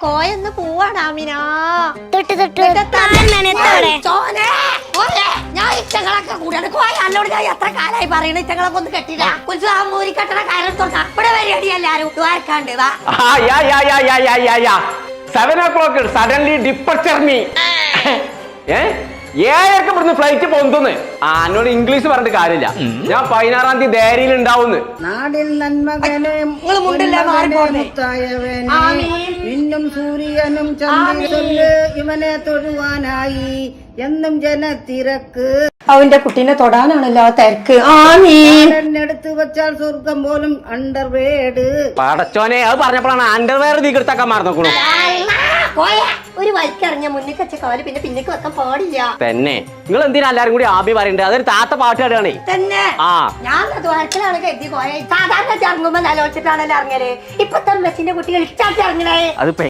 കോയൊന്ന് പോവാടാമിനാ ഞാൻ ഇറ്റങ്ങളൊക്കെ കൂടിയാണ് കോയ അല്ലോട് ഞാൻ എത്ര കാലായി പറയണ ഇറ്റങ്ങളൊക്കെ ഒന്ന് കെട്ടില്ല മൂരി കെട്ടണ കാര്യം അപ്പടെ പരിപാടി എല്ലാരും ദ്വാരക്കാണ്ട് വാ 7 o'clock suddenly departure me. ഏഴരക്ക് ഇവിടുന്ന് ഫ്ലൈറ്റ് പൊന്തുന്ന് എന്നോട് ഇംഗ്ലീഷ് പറഞ്ഞിട്ട് കാര്യമില്ല. ഞാൻ 16-ാം തീയതി ദേരിയിൽ ഉണ്ടാവുന്നു. നാടിൽ നന്മകനും മിന്നും സൂര്യനും ചന്ദ്രന് ഇവനെ തൊഴുവാനായി എന്നും ജനത്തിരക്ക്. അവന്റെ കുട്ടീനെ തൊടാനാണല്ലോ തിരക്ക്. എടുത്തു വെച്ചാൽ സ്വർഗം പോലും അണ്ടർവേഡ്. പടച്ചോനെ അത് പറഞ്ഞപ്പോഴാണ് അണ്ടർവെയർ തീർത്താക്കാൻ മറന്നു. ഒരു വലിക്കറിഞ്ഞ മുന്നിൽ വെച്ച കാല് പിന്നെ പിന്നേക്ക് വെക്കാൻ പാടില്ല. തന്നെ നിങ്ങൾ എന്തിനാ എല്ലാരും കൂടി ആബി പറയണ്ടേ? അതൊരു താത്ത പാട്ട് പാടുകയാണേ. തന്നെ ഞാൻ ദ്വാരത്തിലാണ് കരുതി പോയ. സാധാരണ ഇറങ്ങുമ്പോ നലോച്ചിട്ടാണല്ലോ ഇറങ്ങല്. ഇപ്പത്തെ മെസ്സിന്റെ കുട്ടികൾ ഇഷ്ടാക്കി ഇറങ്ങണേ. അത്